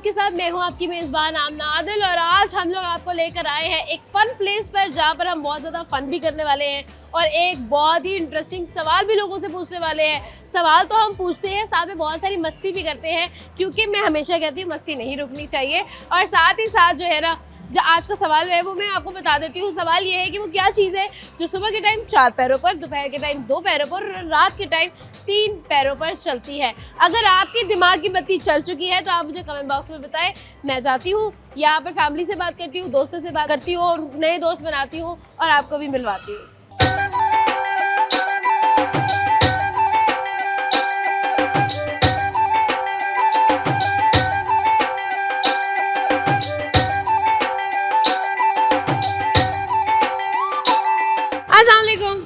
आपके साथ मैं हूँ आपकी मेज़बान आमना आदिल और आज हम लोग आपको लेकर आए हैं एक फ़न प्लेस पर जहाँ पर हम बहुत ज़्यादा फ़न भी करने वाले हैं और एक बहुत ही इंटरेस्टिंग सवाल भी लोगों से पूछने वाले हैं। सवाल तो हम पूछते हैं, साथ में बहुत सारी मस्ती भी करते हैं क्योंकि मैं हमेशा कहती हूँ मस्ती नहीं रुकनी चाहिए। और साथ ही साथ जो है ना, जो आज का सवाल है वो मैं आपको बता देती हूँ। सवाल ये है कि वो क्या चीज़ है जो सुबह के टाइम 4 पैरों पर, दोपहर के टाइम 2 पैरों पर और रात के टाइम 3 पैरों पर चलती है। अगर आपके दिमाग की बत्ती चल चुकी है तो आप मुझे कमेंट बॉक्स में बताएं। मैं जाती हूँ यहाँ पर फैमिली से बात करती हूँ, दोस्तों से बात करती हूँ और नए दोस्त बनाती हूँ और आपको भी मिलवाती हूँ।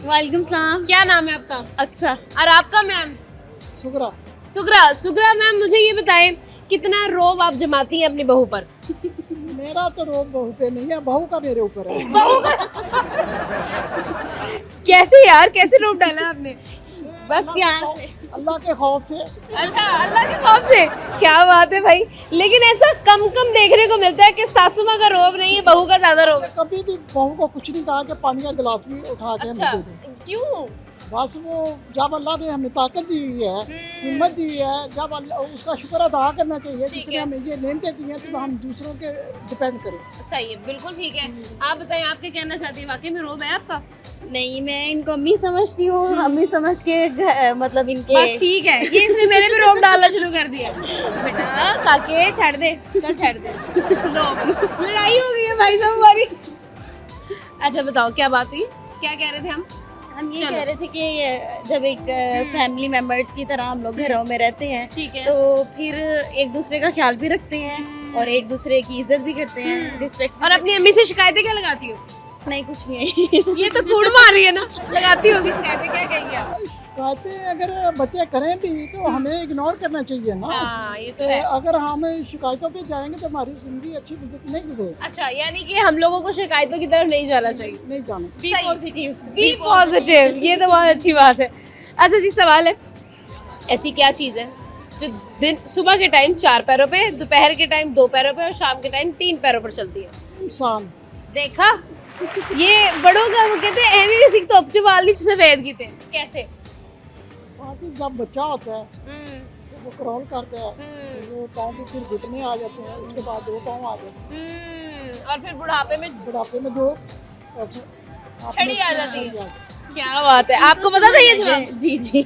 वालेकुम सलाम। क्या नाम है आपका? अक्सा। और आपका मैम? सुगरा। सुगरा मैम, मुझे ये बताएं कितना रोब आप जमाती हैं अपनी बहू पर? मेरा तो रोब बहू पे नहीं है, बहू का मेरे ऊपर है। बहू का कैसे यार, कैसे रोब डाला आपने? बस प्यार से, अल्लाह के खौफ से। अच्छा, अल्लाह के खौफ से। क्या बात है भाई। लेकिन ऐसा कम देखने को मिलता है कि सासू माँ का रोब नहीं है, बहू का ज्यादा रोब है। कभी भी बहू को कुछ नहीं कहा कि पानी का गिलास भी उठा के अच्छा, मुझे दे। क्यों? बस वो जब अल्लाह ने हमें ताकत दी हुई है, हिम्मत दी है, जब उसका शुक्र अदा करना चाहिए जिसने हमें ये नेमतें दी हैं, तो हम दूसरों के डिपेंड करें। सही है, बिल्कुल ठीक है। आप बताएं, आप क्या कहना चाहती हैं? वाकई में रोब है आपका? नहीं, मैं इनको अम्मी समझती हूँ, अम्मी समझ के मतलब इनके। बस ठीक है, ये इसने मेरे पे रोब डालना शुरू कर दिया। बेटा काके छड़ दे, चल छड़ दे। लो, लड़ाई हो गई है भाई साहब हमारी। अच्छा बताओ क्या बात हुई, क्या कह रहे थे हम ये कह रहे थे कि जब एक फैमिली मेंबर्स की तरह हम लोग घरों में रहते हैं, ठीक है, तो फिर एक दूसरे का ख्याल भी रखते हैं और एक दूसरे की इज्जत भी करते हैं, रिस्पेक्ट। और अपनी अम्मी से शिकायतें क्या लगाती हो? नहीं, कुछ भी नहीं। ये तो कूड़ मार रही है ना, लगाती होगी शिकायतें। क्या कहेंगे आप? शिकायतें अगर बच्चे करें भी तो हमें इग्नोर करना चाहिए ना। हाँ, ये तो है। अगर हम शिकायतों पे जाएंगे तो हमारी जिंदगी अच्छी नहीं गुजरेगी। अच्छा, यानी कि हम लोगों को शिकायतों की तरफ नहीं जाना चाहिए। नहीं जाना। बी पॉजिटिव, बी पॉजिटिव, ये तो बहुत अच्छी बात है। अच्छा जी, सवाल है, ऐसी क्या चीज़ है जो दिन सुबह के टाइम 4 पैरों पे, दोपहर के टाइम 2 पैरों पे और शाम के टाइम 3 पैरों पर चलती है? इंसान। देखा, ये बड़ों का वो कहते हैं एवी किसी तो अपचवाली सफेद की थे। कैसे? जब बच्चा होता है तो वो क्रॉल करता है, तो वो पाँव से फिर घुटने आ जाते हैं, उसके बाद 2 पाँव आ जाते हैं, और फिर बुढ़ापे में 2 छड़ी आ जाती है। क्या बात है, आपको पता था ये जवाब? जी जी।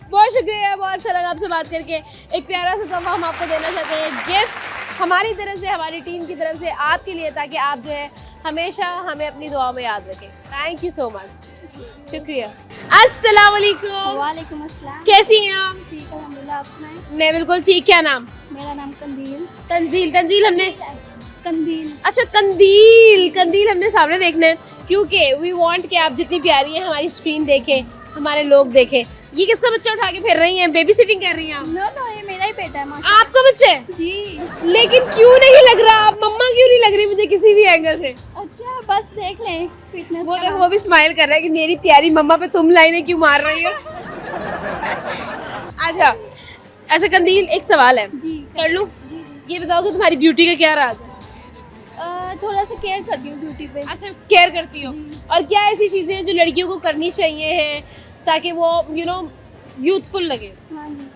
बहुत शुक्रिया, बहुत अच्छा लगा आपसे बात करके। एक प्यारा सा तोहफा हम आपको देना चाहते हैं, गिफ्ट हमारी तरफ से, हमारी टीम की तरफ से आपके लिए, ताकि आप जो है हमेशा हमें अपनी दुआ में याद रखें। थैंक यू सो मच, शुक्रिया। अस्सलाम वालेकुम। वालेकुम अस्सलाम। कैसी हैं आप? ठीक है, अल्हम्दुलिल्लाह। आप सुनाएं? मैं बिल्कुल ठीक। क्या नाम? मेरा नाम कंदील। तंजील हमने, कंदील। अच्छा कंदील हमने सामने देखना है क्योंकि वी वांट कि आप जितनी प्यारी हैं हमारी स्क्रीन देखें, हमारे लोग देखें। ये किसका बच्चा उठा के फिर रही हैं? बेबी सिटिंग कर रही हैं आप? नो, ये मेरा ही बेटा है माशाल्लाह। आपका बच्चा है? जी। लेकिन क्यों नहीं लग रहा, आप मम्मा क्यों नहीं लग रही मुझे किसी भी एंगल से? अच्छा, बस देख लें फिटनेस। वो देखो, वो भी स्माइल कर रहा है कि मेरी प्यारी मम्मा पे तुम लाइनें क्यों मार रही हो। अच्छा कंदील, एक सवाल है, जी कर लूं? जी। ये बताओ कि तुम्हारी ब्यूटी का क्या राज है? थोड़ा सा केयर करती हूँ ब्यूटी पे। अच्छा, केयर करती हो। जी। और क्या ऐसी चीजें हैं जो लड़कियों को करनी चाहिए हैं ताकि वो यूथफुल लगे? हाँ जी,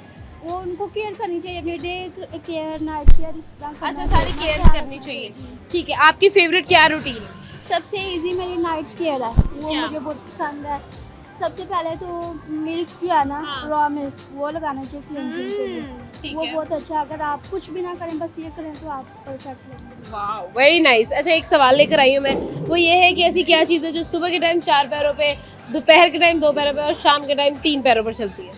वो उनको केयर करनी चाहिए, अपने डे केयर, नाइट केयर, इस तरह करना अच्छा, सारी चाहिए। केयर करनी चाहिए। ठीक है, आपकी फेवरेट क्या रूटीन है? सबसे इजी मेरी नाइट केयर है, वो क्या? मुझे बहुत पसंद है। सबसे पहले तो मिल्क जो है ना, हाँ। रॉ मिल्क, वो लगाना चाहिए क्लींजिंग के लिए। ठीक वो है, बहुत अच्छा है। अगर आप कुछ भी ना करें, बस ये करें, तो आप परफेक्ट लगेंगे। वाह, वेरी नाइस। अच्छा, एक सवाल लेकर आई हूँ मैं, वो ये है कि ऐसी क्या चीज़ है जो सुबह के टाइम 4 पैरों पे, दोपहर के टाइम 2 पैरों पे और शाम के टाइम 3 पैरों पर चलती है?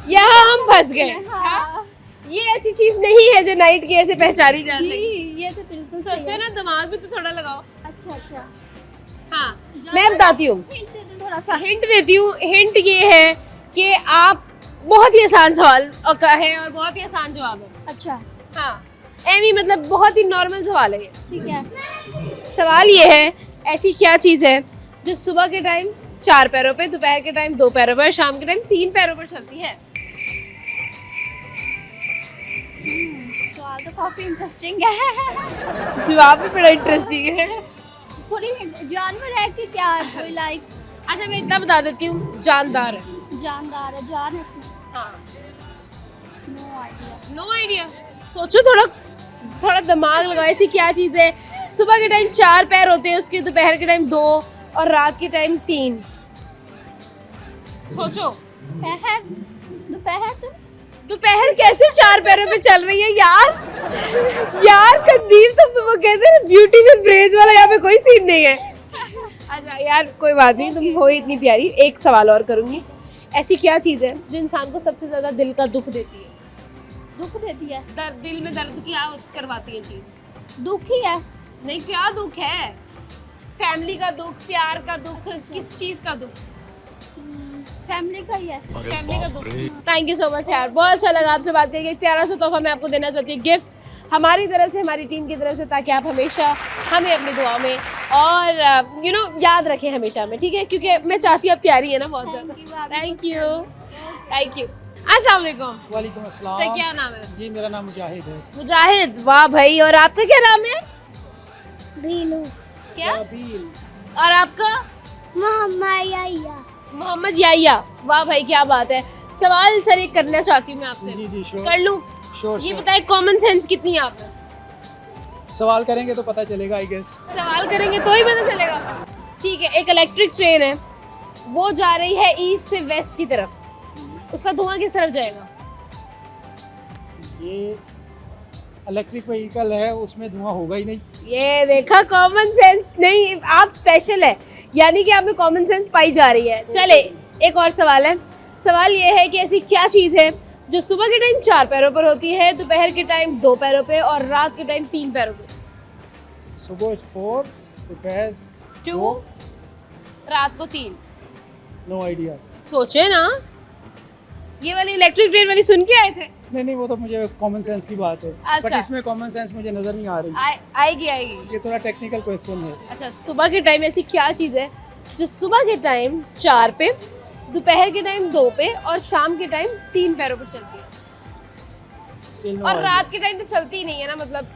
यहाँ हम फंस गए। हाँ। ये ऐसी चीज नहीं है जो नाइट केयर से पहचानी जा जी, सके। ये तो बिल्कुल सही सोचो है। ना, दिमाग भी तो थोड़ा लगाओ। अच्छा। हाँ, मैं बताती हूँ, हिंट दे दो थोड़ा सा। हिंट देती हूँ। हिंट ये है कि आप, बहुत ही आसान सवाल का है और बहुत ही आसान जवाब है। अच्छा, हाँ, एमी मतलब बहुत ही नॉर्मल सवाल है ये। ठीक है। सवाल ये है, ऐसी क्या चीज़ है जो सुबह के टाइम 4 पैरों पे, दोपहर के टाइम 2 पैरों पर, शाम के टाइम 3 पैरों पर चलती है? तो काफी इंटरेस्टिंग है। जवाब भी बड़ा इंटरेस्टिंग है। थोड़ी जानवर है कि क्या है, कोई लाइक अच्छा मैं इतना बता देती हूँ, जानदार है। जानदार है, जान है इसमें? हाँ। No idea. No idea. सोचो थोड़ा दिमाग लगाओ, ऐसी क्या चीज़ है सुबह के टाइम 4 पैर होते हैं उसके, दोपहर के टाइम 2 और रात के टाइम 3। सोचो। पहर, दोपहर तो दोपहर कैसे 4 पैरों पे चल रही है यार कंदील, तो वो कहते हैं ब्यूटी विद ब्रेज वाला यहाँ पे कोई सीन नहीं है। अच्छा यार कोई बात नहीं, तुम हो इतनी प्यारी। एक सवाल और करूंगी, ऐसी क्या चीज़ है जो इंसान को सबसे ज्यादा दिल का दुख देती है? दुख देती है? दिल में दर्द क्या करवाती है चीज? दुख ही है। नहीं, क्या दुख है? फैमिली का दुख, प्यार का दुख, किस चीज का दुख? फैमिली का ही है। फैमिली का दुख। थैंक यू सो मच यार, बहुत अच्छा लगा आपसे बात करके। एक प्यारा सा तोहफा मैं आपको देना चाहती हूँ, गिफ्ट हमारी तरफ से, हमारी टीम की तरफ से, ताकि आप हमेशा हमें अपनी दुआ में और याद रखें हमेशा में, ठीक है? क्योंकि मैं चाहती हूँ आप प्यारी है ना बहुत ज़्यादा। Thank you. अस्सलाम वालेकुम। वालेकुम अस्सलाम। सर क्या नाम है? जी मेरा नाम मुजाहिद है। मुजाहिद, वाह भाई। और आपका क्या नाम है? बीलू। क्या? बील। और आपका? मोहम्मद याया। मोहम्मद याया, वाह भाई क्या बात है। सवाल सर एक करना चाहती हूँ मैं आपसे। जी श्योर। कर लूँ? श्योर। ये बताए कॉमन सेंस कितनी है आप में? सवाल करेंगे तो पता चलेगा आई गेस। सवाल करेंगे तो ही पता चलेगा। ठीक है, एक इलेक्ट्रिक ट्रेन है, वो जा रही है ईस्ट से वेस्ट की तरफ, उसका धुआं किस तरफ जाएगा? ये इलेक्ट्रिक व्हीकल है, उसमें धुआं होगा ही नहीं। ये देखा, कॉमन सेंस नहीं, आप स्पेशल है, यानी कि आप में कॉमन सेंस पाई जा रही है। चले एक और सवाल है। सवाल ये है कि ऐसी क्या चीज़ है जो सुबह के टाइम 4 पैरों पर होती है, दोपहर के टाइम 2 पैरों पे और रात के टाइम 3 पैरों पे? सुबह 4, दोपहर 2, रात को 3। No idea. सोचे ना, ये वाली इलेक्ट्रिक ट्रेन वाली सुन के आए थे? नहीं वो तो मुझे कॉमन सेंस की बात है। अच्छा। बट इसमें कॉमन सेंस मुझे नजर नहीं आ रही। आएगी। ये थोड़ा टेक्निकल क्वेश्चन है। अच्छा, सुबह के टाइम ऐसी क्या चीज़ है जो सुबह के टाइम 4 पे, दोपहर के टाइम 2 पे और शाम के टाइम 3 पैरों पर चलती है? Still no और idea. रात के टाइम तो चलती ही नहीं है ना, मतलब?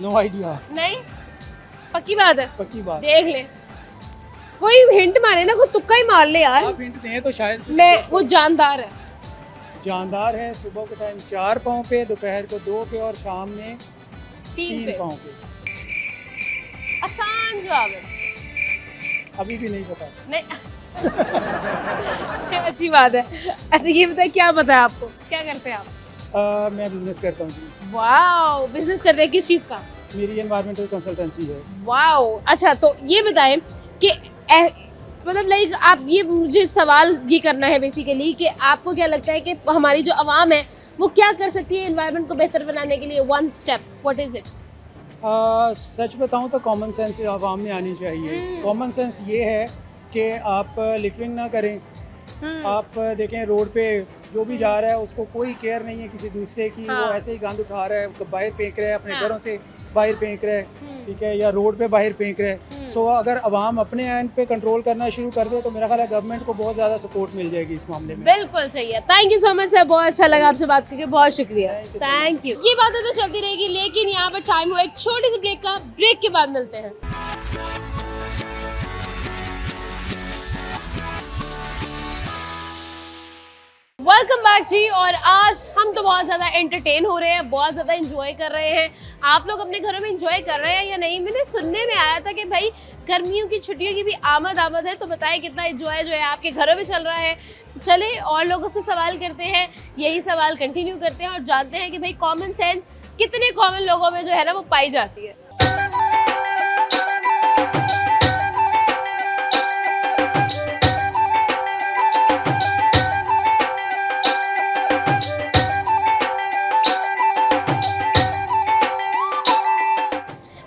No idea. नहीं, पक्की बात है? पक्की बात। देख ले, कोई हिंट मारे ना, कोई तुक्का ही मार ले यार। आप हिंट दें तो शायद। मैं वो जानदार है। जानदार है, सुबह के टाइम 4 पाँव पे, दोपहर को 2 पे और शाम में 3 पे। पाँव पे। आसान जवाब है। अभी भी नहीं पता। नहीं अच्छी बात है। अच्छा ये बताए, क्या पता है आपको, क्या करते हैं आप? मैं बिजनेस करता हूँ जी। वाओ, बिजनेस करते हैं, किस चीज़ का? मेरी एनवायरमेंटल कंसल्टेंसी है। वाओ, अच्छा तो ये बताएं कि मतलब लाइक आप, ये मुझे सवाल ये करना है बेसिकली कि आपको क्या लगता है कि हमारी जो आवाम है वो क्या कर सकती है एनवायरनमेंट को बेहतर बनाने के लिए? 1 स्टेप, व्हाट इज इट? सच बताऊँ तो कॉमन सेंस आवाम में आनी चाहिए। कॉमन सेंस ये है कि आप लिटरिंग ना करें। आप देखें रोड पे जो भी जा रहा है उसको कोई केयर नहीं है किसी दूसरे की। हाँ। वो ऐसे ही गंद उठा रहा है, बाहर फेंक रहा है, अपने घरों से बाहर फेंक रहा है, ठीक है, या रोड पे बाहर फेंक रहा है। सो अगर आवाम अपने एंड पे कंट्रोल करना शुरू कर दे तो मेरा ख्याल है गवर्नमेंट को बहुत ज़्यादा सपोर्ट मिल जाएगी इस मामले में। बिल्कुल सही है। Thank you so much sir, बहुत अच्छा लगा आपसे बात करके, बहुत शुक्रिया। Thank you. ये बातें तो चलती रहेगी, लेकिन यहाँ पर टाइम हो एक छोटे से ब्रेक का। ब्रेक के बाद मिलते हैं। वेलकम बैक जी। और आज हम तो बहुत ज़्यादा एंटरटेन हो रहे हैं, बहुत ज़्यादा एंजॉय कर रहे हैं। आप लोग अपने घरों में एंजॉय कर रहे हैं या नहीं? मैंने सुनने में आया था कि भाई गर्मियों की छुट्टियों की भी आमद है, तो बताएं कितना एंजॉय जो है आपके घरों में चल रहा है। तो चले और लोगों से सवाल करते हैं, यही सवाल कंटिन्यू करते हैं और जानते हैं कि भाई कॉमन सेंस कितने कॉमन लोगों में जो है ना वो पाई जाती है।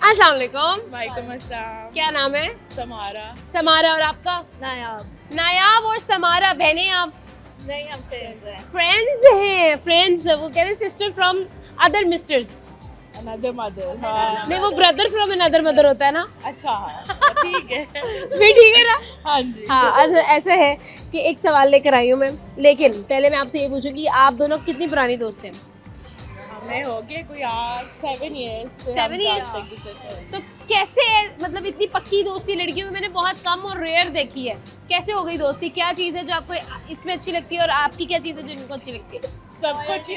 अस्सलाम वालेकुम। वालेकुम अस्सलाम। क्या नाम है? समारा। समारा। और आपका? नायाब। नायाब और समारा बहनें आप? नहीं, हम फ्रेंड्स हैं। फ्रेंड्स हैं। फ्रेंड्स, वो कहते हैं sister from other misters. Another mother. हाँ। नहीं, वो ब्रदर फ्रॉम अनदर मदर होता है ना। अच्छा हाँ, ठीक है। भी ठीक है ना? हाँ जी। हाँ, अच्छा ऐसा है कि एक सवाल लेकर आई हूँ मैं, लेकिन पहले मैं आपसे ये पूछूं कि आप दोनों कितनी पुरानी दोस्त हैं? मैं हो गए कोई 7 years। 7 years? तो कैसे मतलब इतनी पक्की दोस्ती लड़कियों में मैंने बहुत कम और रेयर देखी है, कैसे हो गई दोस्ती? क्या चीज़ है जो आपको इसमें अच्छी लगती है और आपकी क्या चीज़ है जो इनको अच्छी लगती है? सब कुछ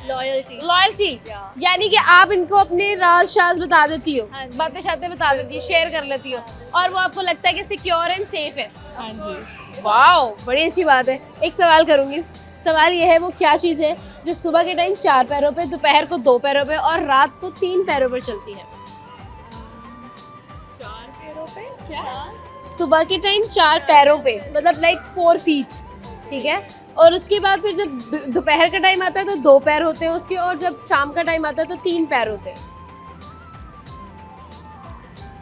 लॉयल्टी। लॉयल्टी, यानी कि आप इनको अपने राज शाज बता देती हो, बातें शातें बता देती हो, शेयर कर लेती हो और वो आपको लगता है कि सिक्योर एंड सेफ है। हाँ जी। वाओ, बड़ी अच्छी बात है। एक सवाल करूंगी, सवाल ये है वो क्या चीज़ है जो सुबह के टाइम 4 पैरों पे, दोपहर को 2 पैरों पे और रात को 3 पैरों पर चलती है? 4 पैरों पे क्या? सुबह के टाइम 4 पैरों पे, मतलब लाइक 4 feet, ठीक है, और उसके बाद फिर जब दोपहर का टाइम आता है तो 2 पैर होते हैं उसके, और जब शाम का टाइम आता है तो 3 पैर होते हैं।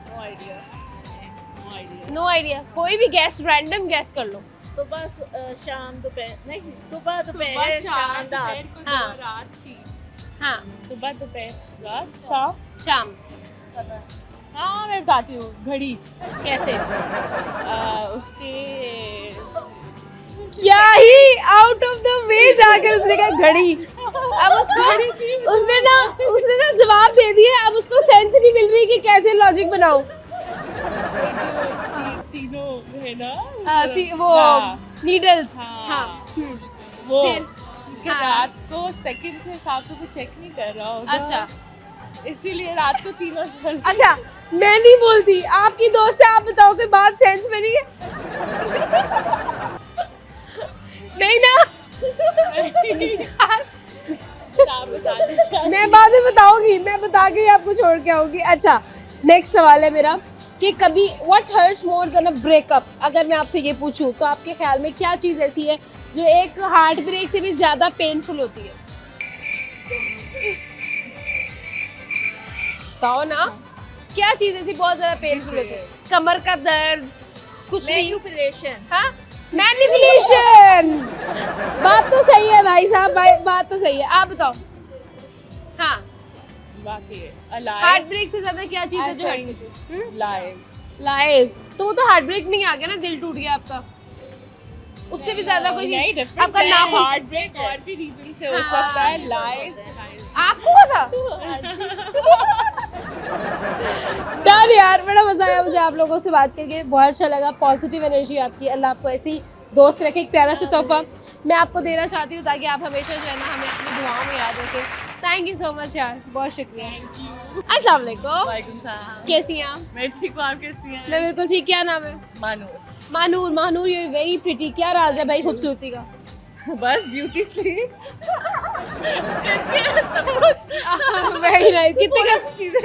No idea. No idea. No idea, कोई भी गैस, रैंडम गैस कर लो। सुबह शाम दोपहर नहीं, सुबह सुबह दोपहर 4, शाम दोपहर रात। को हाँ। 2, रात 3। हाँ, सुबह दोपहर रात शाम। शाम। हाँ मैं बताती हूँ, घड़ी। कैसे? उसके क्या ही आउट ऑफ द वे जाकर उसने कहा घड़ी। अब उसने ना जवाब दे दिया, अब उसको सेंस नहीं मिल रही कि कैसे लॉजिक बनाऊं। जो इसकी तीनों है ना, वो हाँ। नीडल्स। हाँ। हाँ। वो फिर? कि हाँ। रात को सेकंड से हिसाब से कुछ चेक नहीं कर रहा होगा। अच्छा इसीलिए रात को तीनों चल। अच्छा, मैं नहीं बोलती, आपकी दोस्त है, आप बताओ कि बात सेंस में नहीं है? नहीं ना? आप बता दीजिए। मैं बाद में बताऊंगी, मैं बता के ही आपको छोड़ के आऊंगी। अच्छा, नेक्स्ट सवाल है मेरा कि कभी what hurts more than a breakup, अगर मैं आपसे ये पूछूं तो आपके ख्याल में क्या चीज़ ऐसी है जो एक हार्ट ब्रेक से भी ज़्यादा पेनफुल होती है? बताओ ना, क्या चीज़ ऐसी बहुत ज़्यादा पेनफुल होती है? कमर का दर्द, कुछ भी? मैनिपुलेशन। हाँ, मैनिपुलेशन। बात तो सही है भाई साहब, बात तो सही है, आप बताओ। हाँ, बाकी हार्ट ब्रेक से ज्यादा क्या चीज है जो हर्ट करती है? लाइज। लाइज, तो वो तो हार्ट ब्रेक में ही आ गया ना, दिल टूट गया आपका। उससे भी ज्यादा कोई नहीं, चीज, different आपका है। नाखून। हार्ट ब्रेक और भी रीजन से हो हाँ। सकता है। लाइज आपको पता? डन यार, बड़ा मजा आया मुझे आप लोगों से बात करके, बहुत अच्छा लगा। पॉजिटिव एनर्जी आपकी, अल्लाह आपको ऐसी ही दोस्त रखे। एक प्यारा सा तोहफा मैं आपको देना चाहती हूँ ताकि आप हमेशा जो है ना हमें अपनी दुआओं में याद रखें। थैंक यू सो मच यार, बहुत शुक्रिया। अस्सलाम वालेकुम, कैसी हैं आप? मैं ठीक हूँ, आप कैसी हैं? मैं बिल्कुल ठीक। क्या नाम है? Manur. Manur. Manur, you very pretty. क्या राज है भाई खूबसूरती का? बस ब्यूटी स्लीप। Very nice. कितने का चीजें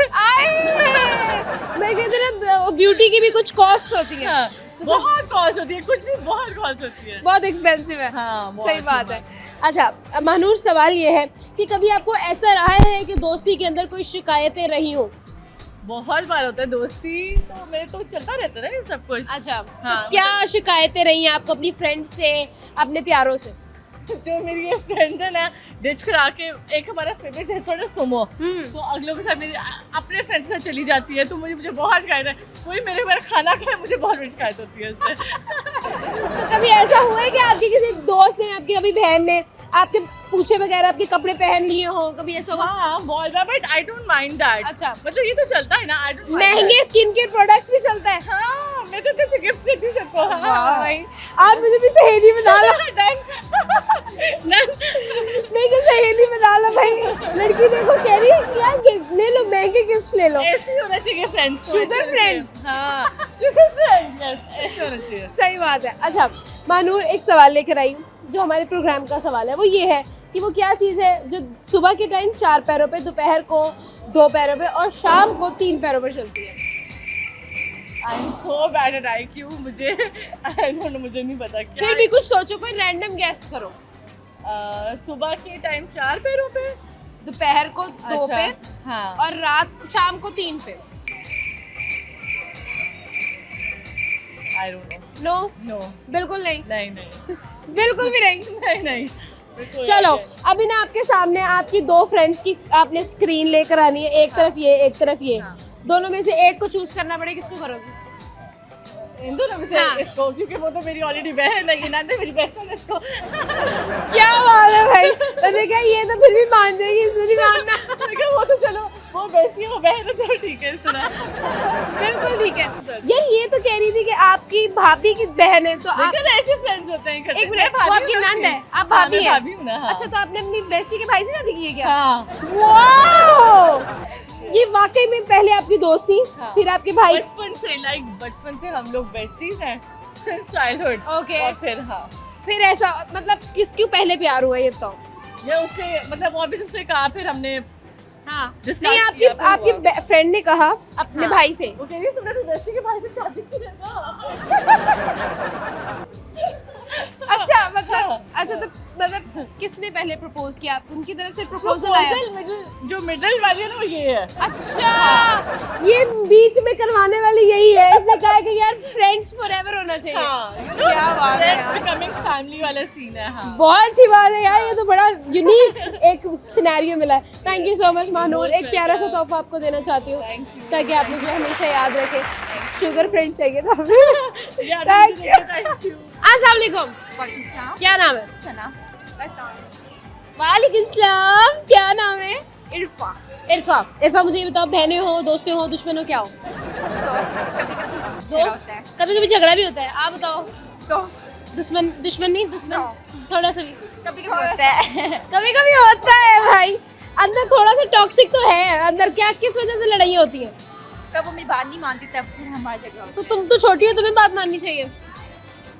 मैं कहते ना, ब्यूटी की भी कुछ कॉस्ट होती है। हाँ, बहुत कॉस्ट होती है, कुछ नहीं, बहुत कॉस्ट होती है। बहुत एक्सपेंसिव है। हाँ, बहुत सही बात है। अच्छा मानूर, सवाल ये है कि कभी आपको ऐसा रहा है कि दोस्ती के अंदर कोई शिकायतें रही हो? बहुत बार होता है दोस्ती, तो मेरे तो चलता रहता है ना ये सब कुछ। अच्छा, हाँ, तो क्या शिकायतें रही हैं आपको अपनी फ्रेंड से, अपने प्यारों से? जो मेरी ये फ्रेंड है ना, डिच करा के, एक हमारा फेवरेट रेस्टोरेंट है सुमो, तो अगलों के साथ मेरी अपने फ्रेंड्स के साथ चली जाती है, तो मुझे बहुत शिकायत है। कोई मेरे बारे खाना खाए, मुझे बहुत बड़ी शिकायत होती है इससे। तो कभी ऐसा हुआ है कि आपके किसी दोस्त ने, आपकी कभी बहन ने आपके पूछे वगैरह आपके कपड़े पहन लिए हो? कभी ऐसा हुआ? हाँ बहुत बार, but I don't mind that. अच्छा, मतलब ये तो चलता है ना, आई डोंट। महंगे स्किन केयर प्रोडक्ट्स भी चलता है? हाँ, मैं तो कुछ गिफ्ट देती हूँ सबको। वाह भाई, आप मुझे भी सहेली बना लो। मैं जो सहेली बना लो भाई। लड़की देखो कह रही है यार गिफ्ट ले लो, महंगे गिफ्ट्स ले लो। ऐसे ही होना चाहिए फ्रेंड्स। Sugar friend? हाँ, sugar friend, yes, ऐसे होना चाहिए। सही बात है। अच्छा मानूर, एक सवाल लेकर आई हूँ जो हमारे प्रोग्राम का सवाल है, वो ये है कि वो क्या चीज़ है जो सुबह के टाइम 4 पैरों पे, दोपहर को 2 पैरों पे और शाम को 3 पैरों पर चलती है? I am so bad at IQ, मुझे आई डोंट नो, मुझे नहीं पता क्या। फिर भी कुछ सोचो, कोई रैंडम गेस करो। सुबह के टाइम 4 पैरों पे, दोपहर को 2 अच्छा, पे हाँ, और शाम को 3 पे। आई डोंट नो, नो, बिल्कुल नहीं। नहीं बिल्कुल भी नहीं। नहीं नहीं। चलो अभी ना आपके सामने आपकी 2 फ्रेंड्स की आपने स्क्रीन लेकर आनी है, एक तरफ ये, एक तरफ ये। हाँ। दोनों में से एक को चूज करना पड़ेगा, किसको करोगे? इन दोनों में से हाँ। इसको, क्योंकि वो तो मेरी ऑलरेडी बहन है, ये ना मेरी बहन है इसको। क्या बात है भाई, मैंने कहा ये तो फिर भी मान जाएगी, इसने नहीं मानना। मैंने कहा वो तो चलो, वो बेसी है, वो बहन है, चलो ठीक है इस तरह। बिल्कुल ठीक है यार। ये तो कह रही थी कि आपकी भाभी की बहन है, तो आप लेकिन ऐसे फ्रेंड्स होते हैं इकट्ठे। एक मिनट, वो आपकी नंद है, आप हाँ, भाभी मैं हैं। भाभी हूँ ना, हाँ। अच्छा, तो आपने अपनी बेस्टी के भाई से शादी की है क्या? हाँ, वाओ, ये वाकई में पहले आपकी दोस्त थी, हाँ। फिर आपके भाई। बचपन से हम लोग बेस्टीज हैं, सिंस चाइल्डहुड। Okay. और फिर हाँ, फिर ऐसा मतलब क्यों पहले प्यार हुआ ये बताओ? ये उससे मतलब ऑब्वियसली उसने कहा, फिर हमने हाँ, Discuss नहीं किया, फिर आपकी हुआ। फ्रेंड ने कहा अपने हाँ। भाई से। वो कह रही है, तुमने तो बेस्टी के भाई से शादी की है ना। अच्छा मतलब, अच्छा तो मतलब किसने पहले प्रपोज किया? उनकी तरफ से प्रपोजल आया? जो मिडिल वाली है ना, वो ये है। अच्छा, ये बीच में करवाने वाली यही है। इसने कहा कि यार फ्रेंड्स फॉरएवर होना चाहिए। क्या बात है यार। बिकमिंग फैमिली वाला सीन है। हाँ, बहुत अच्छी बात है यार, ये तो बड़ा यूनिक एक सिनेरियो मिला है। Thank you so much Mahnoor. एक प्यारा सा तोहफा आपको देना चाहती हूँ ताकि आप मुझे हमेशा याद रखें। शुगर फ्रेंड चाहिए था हमें। Thank you. अस्सलाम वालेकुम। क्या नाम है? सना। वालेकुम सलाम। क्या नाम है? इरफा। इरफा, मुझे ये बताओ, बहनें हो, दोस्तें हो, दुश्मन हो, क्या हो? दोस्त दोस्त, कभी कभी झगड़ा भी होता है। आप बताओ। दोस्त दुश्मन नहीं, दुश्मन थोड़ा सा भी कभी कभी होता है। कभी कभी होता है भाई। अंदर थोड़ा सा टॉक्सिक तो है अंदर। क्या, किस वजह से लड़ाई होती है? कब वो मेरी बात नहीं मानती तब फिर हमारी जगह होती तो तुम तो छोटी हो, तुम्हें बात माननी चाहिए। है।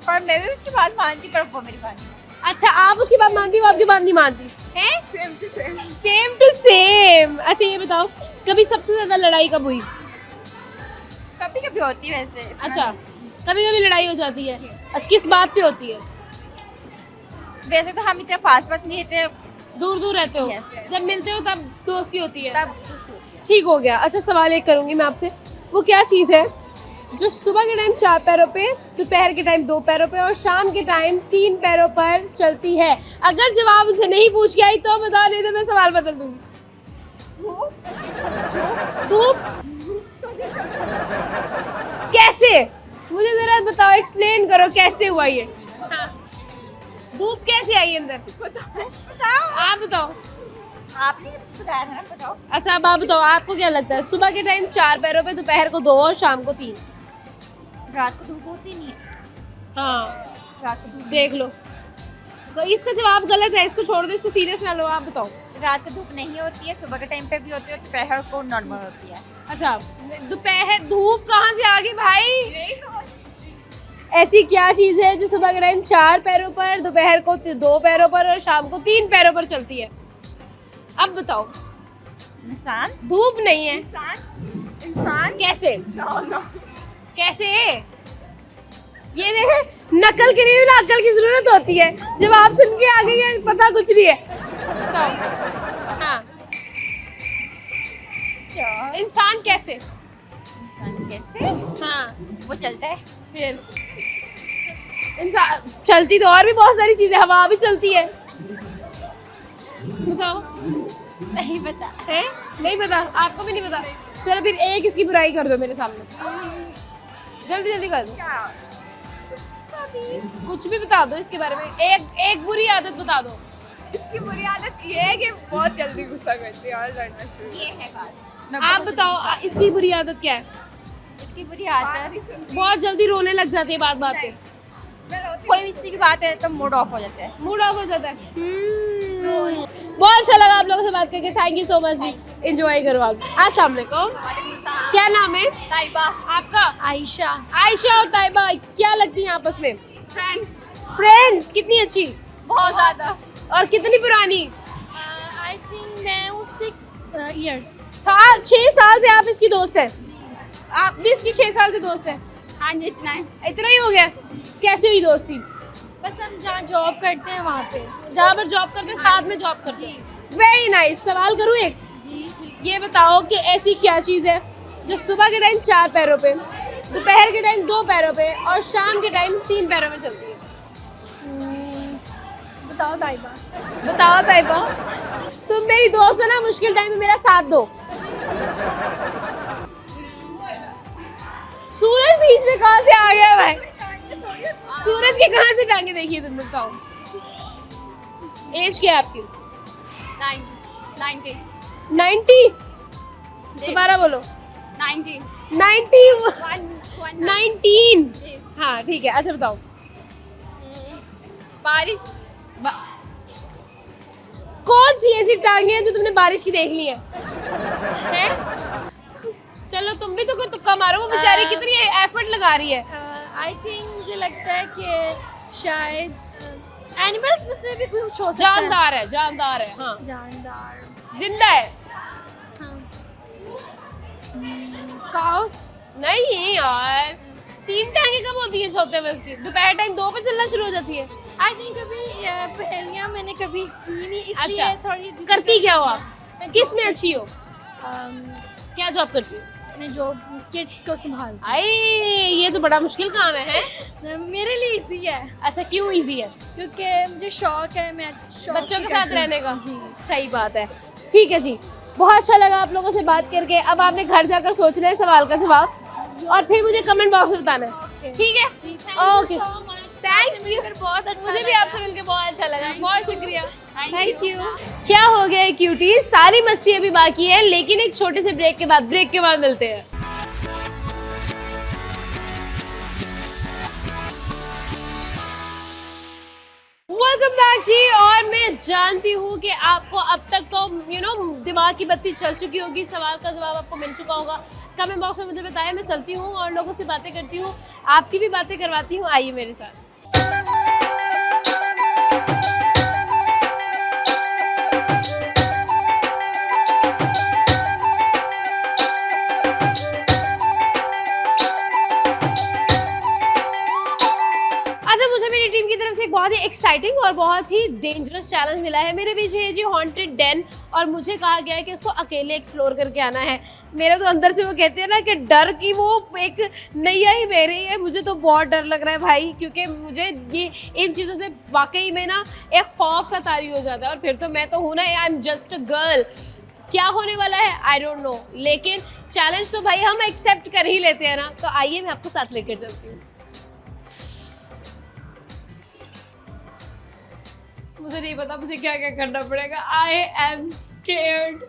पर मैं भी उसकी बात मानती, पर वो मेरी बात नहीं। अच्छा, आप उसकी बात मानती, वो आपकी बात नहीं मानती है? Same to same. Same to same. अच्छा ये बताओ, कभी सबसे ज्यादा लड़ाई कब हुई? कभी कभी होती है वैसे। अच्छा, कभी कभी लड़ाई हो जाती है। अच्छा, किस बात पे होती है? वैसे तो हम इतना पास नहीं रहते, दूर दूर रहते हो? Yes, yes. जब मिलते हो तब दोस्ती होती है? तब दोस्ती होती है। ठीक हो गया। अच्छा, सवाल एक करूंगी मैं आपसे, वो क्या चीज़ है जो सुबह के टाइम 4 पैरों पे, दोपहर के टाइम 2 पैरों पे और शाम के टाइम 3 पैरों पर चलती है? अगर जवाब उनसे नहीं पूछ के आई तो बताओ, नहीं तो मैं सवाल बदल दूंगी। धूप? कैसे? मुझे जरा बताओ, एक्सप्लेन करो कैसे हुआ ये। हाँ। धूप कैसे आई अंदर? बताओ। आप बताओ। आपने बताया था ना, बताओ। अच्छा, अब आप बताओ, आपको क्या लगता है सुबह के टाइम 4 पैरों पे, दोपहर को 2 और शाम को 3? रात को धूप होती नहीं है। हाँ, रात को धूप देख लो। तो इसका जवाब गलत है, इसको छोड़ दो, इसको सीरियस ना लो। आप बताओ। रात को धूप नहीं होती है, सुबह के टाइम पे भी होती है, दोपहर को नॉर्मल होती है। अच्छा, दोपहर धूप कहाँ से आ गई भाई? ऐसी क्या चीज है जो सुबह के टाइम 4 पैरों पर, दोपहर को 2 पैरों पर और शाम को 3 पैरों पर चलती है? अब बताओ। इंसान। धूप नहीं है। इंसान कैसे? कैसे? ये देखे, नकल के लिए ना अकल की जरूरत होती है। जब आप सुन के आ गई है, पता कुछ नहीं है। बताओ। हाँ, इंसान कैसे? इंसान कैसे? हाँ, वो चलता है। फिर इंसान चलती तो और भी बहुत सारी चीजें, हवा भी चलती है। बताओ। नहीं पता है? नहीं पता? आपको भी नहीं पता? चलो फिर एक इसकी बुराई कर दो मेरे सामने, जल्दी जल्दी कर दो। कुछ भी बता दो इसके बारे में। एक बुरी आदत बता दो। इसकी बुरी आदत ये है कि बहुत जल्दी गुस्सा करती है और लड़ना शुरू। ये है बात। आप बताओ, इसकी बुरी आदत क्या है? इसकी बुरी आदत बहुत जल्दी रोने लग जाती है बात बात पे। कोई इसी की बात है तो मूड ऑफ हो जाता है। मूड ऑफ हो जाता है। बहुत अच्छा लगा आप लोगों से बात करके। Thank you so much ji. Enjoy करो आप। अस्सलाम वालेकुम। क्या नाम है? ताइबा। आपका? आयशा। आयशा और ताइबा क्या लगती हैं आपस में? फ्रेंड्स। कितनी अच्छी? बहुत ज्यादा। और कितनी पुरानी? आई थिंक मैं 6 years। 6 साल से आप इसकी दोस्त हैं? आप भी इसकी 6 साल से दोस्त हैं? हाँ जी, इतना है। इतना ही हो गया? कैसे हुई दोस्ती? बस हम जहाँ जॉब करते हैं वहाँ पे। जहाँ पर जॉब करते हैं, साथ में जॉब करते हैं। Very nice. सवाल करूँ एक? ये बताओ कि ऐसी क्या चीज़ है जो सुबह के टाइम 4 पैरों पे, दोपहर के टाइम 2 पैरों पे और शाम के टाइम 3 पैरों पे चलती है? बताओ ताइबा। बताओ ताइबा। तुम मेरी दोस्त हो ना, मुश्किल टाइम में मेरा साथ दो। सूरज भी बीच में कहाँ से आ गया भाई? सूरज के कहाँ से टांगे देखिए तुम, बताओ। एज क्या है आपकी? 90। दोबारा बोलो। 19। हाँ ठीक है, अच्छा बताओ। बारिश। कौन सी ऐसी टांगे हैं जो तुमने बारिश की देख ली है? हैं? चलो तुम भी तो कोई तुक्का मारो, वो बेचारी कितनी एफर्ट लगा रही है। आई थिंक मुझे लगता है कि शायद एनिमल्स में से भी कुछ हो सकता जानदार है, जानदार है, हाँ। है। जानदार। जिंदा है? काउस। नहीं यार, 3 टांगे कब होती हैं सोते में उसकी? दोपहर टाइम 2 पे चलना शुरू हो जाती है। आई थिंक कभी पहेलियां मैंने कभी की नहीं, इसलिए अच्छा, थोड़ी करती क्या हो आप? किस में अच्छी हो? क्या जॉब करती हो? मैं जो किड्स को संभाल आई, ये तो बड़ा मुश्किल काम है? मेरे लिए इजी है अच्छा, क्यों इजी है? क्योंकि मुझे शौक है, मैं शौक बच्चों से के साथ करती हूँ। रहने का? जी। सही बात है। ठीक है जी, बहुत अच्छा लगा आप लोगों से बात करके। अब आपने घर जाकर सोचना है सवाल का जवाब और फिर मुझे कमेंट बॉक्स में बताना है, ठीक है? Okay, thank you. बहुत अच्छा मुझे भी आपसे मिलकर बहुत अच्छा लगा, बहुत शुक्रिया, थैंक यू। क्या हो गया है क्यूटी, सारी मस्ती अभी बाकी है, लेकिन एक छोटे से ब्रेक के बाद मिलते हैं। वेलकम बैक जी। और मैं जानती हूँ कि आपको अब तक तो दिमाग की बत्ती चल चुकी होगी, सवाल का जवाब आपको मिल चुका होगा। कमेंट बॉक्स में मुझे बताया, मैं चलती हूँ और लोगों से बातें करती हूँ, आपकी भी बातें करवाती हूँ। आइए मेरे साथ। अच्छा, मुझे मेरी टीम की तरफ से एक बहुत ही एक्साइटिंग और बहुत ही डेंजरस चैलेंज मिला है। मेरे पीछे है जी हॉन्टेड डेन और मुझे कहा गया है कि उसको अकेले एक्सप्लोर करके आना है। मेरे तो अंदर से वो कहते हैं ना कि डर की वो एक नैया ही बह रही है। मुझे तो बहुत डर लग रहा है भाई, क्योंकि मुझे ये इन चीज़ों से वाकई में ना एक खौफ सा तारी हो जाता है। और फिर तो मैं तो हूँ ना, I am just a girl. क्या होने वाला है आई डोंट नो, लेकिन चैलेंज तो भाई हम एक्सेप्ट कर ही लेते हैं ना। तो आइए मैं आपको साथ लेकर चलती हूँ। मुझे नहीं पता मुझे क्या क्या करना पड़ेगा। I am scared.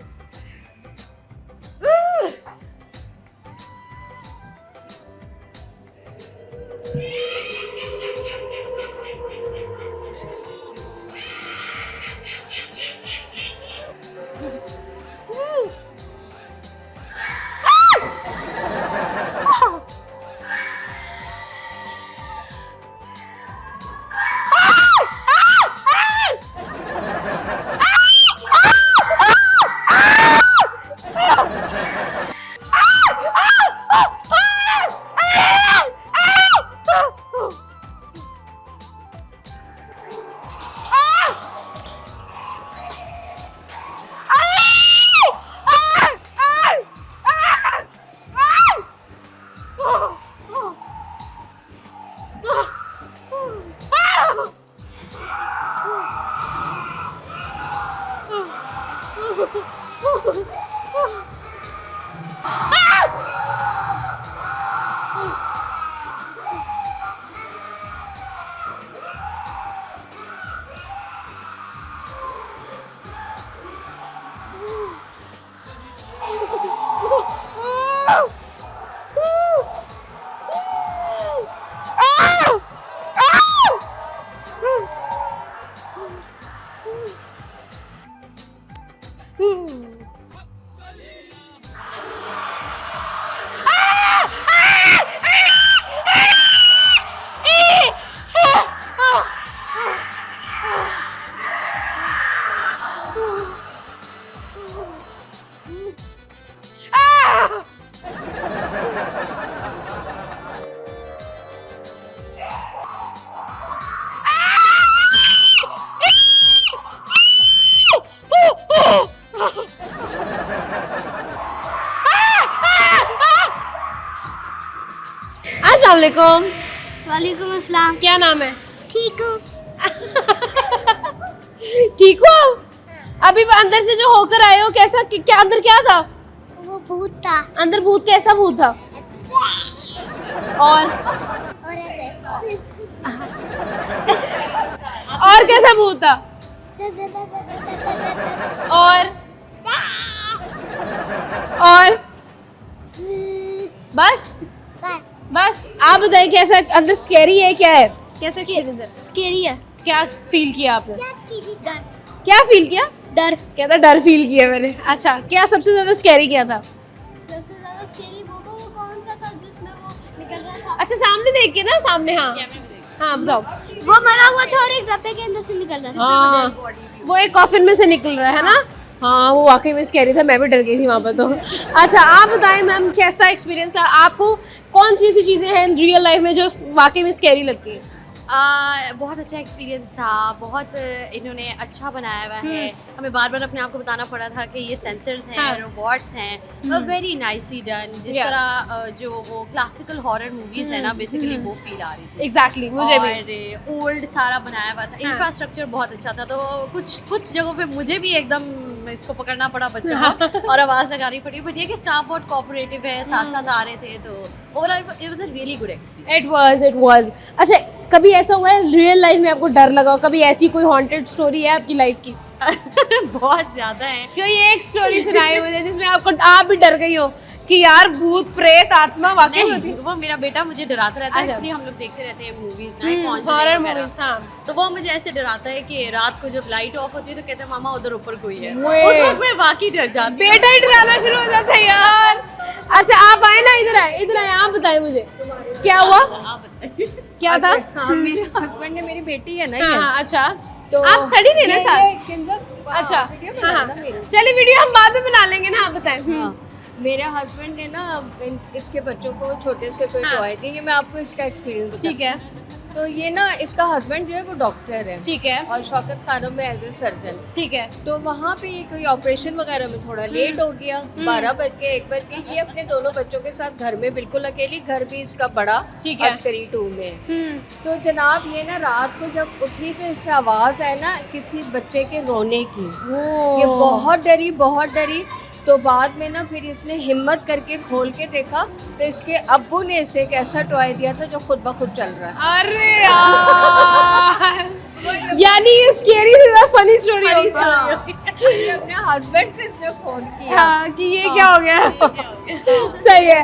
अस्सलाम वालेकुम। वालेकुम अस्सलाम। क्या नाम है? ठीक हूँ। ठीक हो? अभी अंदर से जो होकर आए हो, कैसा क्या अंदर क्या था? वो भूत था। अंदर भूत? कैसा भूत था? और और और कैसा भूत था? और बस बस आप बताइए कैसा अंदर स्कैरी है क्या है? कैसा एक्सपीरियंस है? स्केरी है। क्या फील किया आपने? डर क्या फील किया? डर क्या था? डर फील किया मैंने। अच्छा क्या सबसे ज्यादा स्कैरी क्या था? सबसे ज्यादा स्केरी वो कौन सा था जिसमें वो निकल रहा था? अच्छा सामने देख के ना, सामने। हाँ हाँ बताओ। वो मरा हुआ था और एक डब्बे के अंदर से निकल रहा था। हाँ वो एक कॉफिन में से निकल रहा है ना। हाँ वो वाकई में स्कैरी था, मैं भी डर गई थी वहाँ पर तो। अच्छा आप बताएं मैम कैसा एक्सपीरियंस था आपको? कौन सी ऐसी चीज़ें हैं रियल लाइफ में जो वाकई में स्कैरी लगती है? बहुत अच्छा एक्सपीरियंस था, बहुत इन्होंने अच्छा बनाया हुआ है। हमें बार बार अपने आप को बताना पड़ा था कि ये सेंसर्स हैं, हाँ। रोबोट्स हैं, वेरी नाइसली डन। जिस Yeah. तरह जो वो क्लासिकल हॉरर मूवीज है ना, बेसिकली वो फील आ रही थी। एग्जैक्टली मुझे भी। और ओल्ड सारा बनाया हुआ था, हाँ। इंफ्रास्ट्रक्चर बहुत अच्छा था। तो कुछ जगहों पे मुझे भी एकदम इसको पकड़ना पड़ा बच्चों को और आवाज़ लगानी पड़ी, बट ये कि स्टाफ बहुत कोऑपरेटिव है, साथ साथ आ रहे थे। तो overall it was a really good experience. It was. अच्छा कभी ऐसा हुआ है रियल लाइफ में आपको डर लगा हो? कभी ऐसी कोई हॉन्टेड स्टोरी है आपकी लाइफ की? बहुत ज्यादा है। कोई एक स्टोरी सुनाई मुझे जिसमें आपको आप भी डर गई हो कि यार भूत प्रेत आत्मा वाकई होती नहीं, वो मेरा बेटा मुझे डराता रहता है। अच्छा। एक्चुअली हम लोग देखते रहते हैं मूवीज ना, हॉरर कॉन्जरिंग मूवीज। वगैरह। हाँ तो वो मुझे ऐसे डराता है कि रात को जब लाइट ऑफ होती है तो कहते हैं मामा उधर ऊपर कोई है। वे। उस वक्त मैं वाकई डर जाती हूँ। बेटा ही डराना शुरू हो जाता है यार। अच्छा आप आए ना, इधर आए आप बताएं मुझे क्या हुआ? आप बताइए। क्या था? हाँ मेरे हस्बैंड ने, मेरी बेटी है ना हाँ ये, हाँ अच्छा तो आप स्टडी थे ना ये साथ? किंजर अच्छा वीडियो हाँ बना हाँ ना मेरी। चलिए वीडियो हम बाद में बना लेंगे ना, आप बताएं। हाँ, मेरे हस्बैंड ने ना इसके बच्चों को छोटे से कोई हाँ। टॉय दी। ये मैं आपको इसका एक्सपीरियंस ठीक है तो ये ना इसका हस्बैंड जो है वो डॉक्टर है ठीक है और शौकत खानों में एज ए सर्जन। ठीक है। तो वहाँ पे ये कोई ऑपरेशन वगैरह में थोड़ा लेट हो गया, 12 बज के 1 बज के। ये अपने दोनों बच्चों के साथ घर में बिल्कुल अकेली, घर भी इसका बड़ा ठीक है। अस्करी 2 में है। तो जनाब ये ना रात को जब उठी तो इससे आवाज़ आए ना किसी बच्चे के रोने की। ये बहुत डरी। तो बाद में ना फिर इसने हिम्मत करके खोल के देखा तो इसके अब्बू ने इसे एक ऐसा टॉय दिया था जो खुद ब खुद चल रहा है। अरे यार यानी ये स्केरी से फनी स्टोरी हो ये अपने हस्बैंड को इसने फोन किया। हाँ कि ये क्या हो गया। सही है।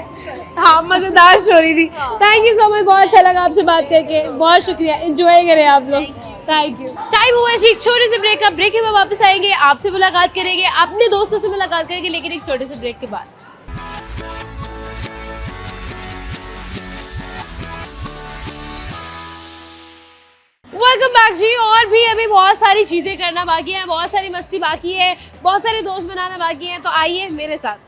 हाँ मजेदार स्टोरी थी। थैंक यू सो मच, बहुत अच्छा लगा आपसे बात करके। बहुत शुक्रिया, एंजॉय करें आप लोग। Thank you. टाइम हुआ है एक छोटे से ब्रेक का। ब्रेक के बाद वापस आएंगे, आपसे मुलाकात करेंगे, अपने दोस्तों से मुलाकात करेंगे, लेकिन एक छोटे से ब्रेक के बाद। वेलकम बैक जी। और भी अभी बहुत सारी चीजें करना बाकी है, बहुत सारी मस्ती बाकी है, बहुत सारे दोस्त बनाना बाकी है, तो आइए मेरे साथ।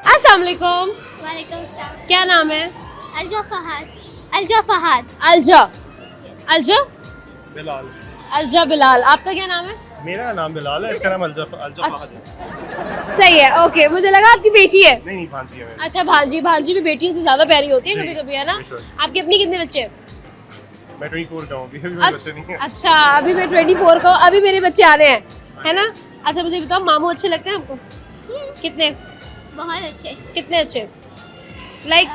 अस्सलाम वालेकुम। वालेकुम सलाम। क्या नाम है? अलजा फहद। अलजा फहद। अलजा। अलजा बिलाल। अलजा बिलाल। आपका क्या नाम है? मेरा नाम बिलाल है, इसका नाम अलजा अच्छा। फहद है। सही है, ओके। मुझे लगा आपकी बेटी है। नहीं भांजी है मेरी। अच्छा भांजी भी बेटियों से ज्यादा प्यारी होती है जी, कभी कभी, है ना? बेशक। आपकी अपनी कितने बच्चे हैं? मैं 24 का हूँ, अभी मेरे बच्चे नहीं हैं। अच्छा अभी मैं 24 का हूँ, अभी मेरे बच्चे आने हैं, है ना? अच्छा मुझे बताओ, मामू अच्छे लगते हैं आपको? कितने बहुत अच्छे। कितने अच्छे? लाइक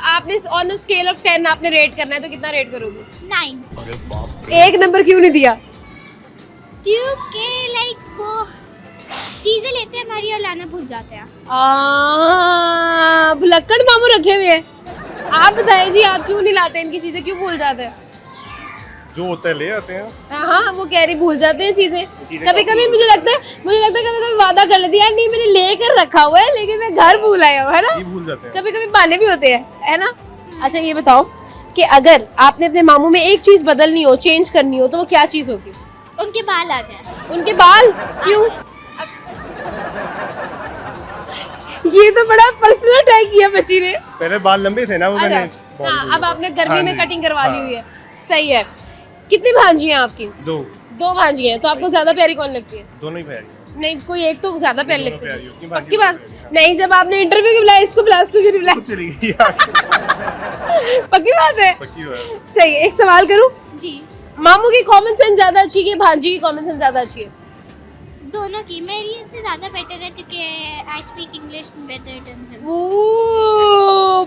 आपने ऑन द स्केल ऑफ 10 आपने रेट करना है तो कितना रेट करोगे? 9। एक नंबर क्यों नहीं दिया? क्योंकि लाइक वो चीजें लेते हैं हमारी और लाना भूल जाते हैं। भुलक्कड़ मामू रखे हुए हैं। आप बताइए जी, आप क्यों नहीं लाते इनकी चीजें, क्यों भूल जाते हैं? जो होता है ले आते हैं। हाँ वो कह रही भूल जाते हैं चीजें। चीजें कभी कभी मुझे लगता है कभी कभी वादा कर लेती है यार, नहीं मैंने लेकर रखा हुआ है लेकिन मैं घर भूल आया हूँ, है ना? ये भूल जाते हैं। कभी कभी बहाने भी होते हैं, है ना? अच्छा ये बताओ कि अगर आपने अपने मामू में एक चीज बदलनी हो, चेंज करनी हो, तो वो क्या चीज होगी? उनके बाल आ जाए। उनके बाल? क्यों? ये तो बड़ा पर्सनल अटैक किया बच्ची ने। पहले बाल लंबे थे ना, वो मैंने अच्छा, हाँ अब आपने गर्मी हाँ में जी, कटिंग करवा ली हाँ। हुई है। सही है। कितनी भांजी हैं आपकी? 2 2 भांजी हैं। तो आपको ज्यादा प्यारी कौन लगती है? दोनों ही प्यारी हैं। नहीं, कोई एक तो ज्यादा प्यारी दोनों लगती प्यारी है। होती हैं, पक्की बाकी बात? सब प्यारी हैं। नहीं, जब आपने इंटरव्यू की बुलाया, इसको क्यों नहीं बुलाया? चली गई आगे। पक्की बात है? पक्की बात। सही है। एक सवाल करूं? जी मामू की कॉमन सेंस ज्यादा अच्छी है, भांजी की कॉमन सेंस ज्यादा अच्छी है? दोनों की मेरी इनसे ज़्यादा बेटर है क्योंकि I speak English better than him.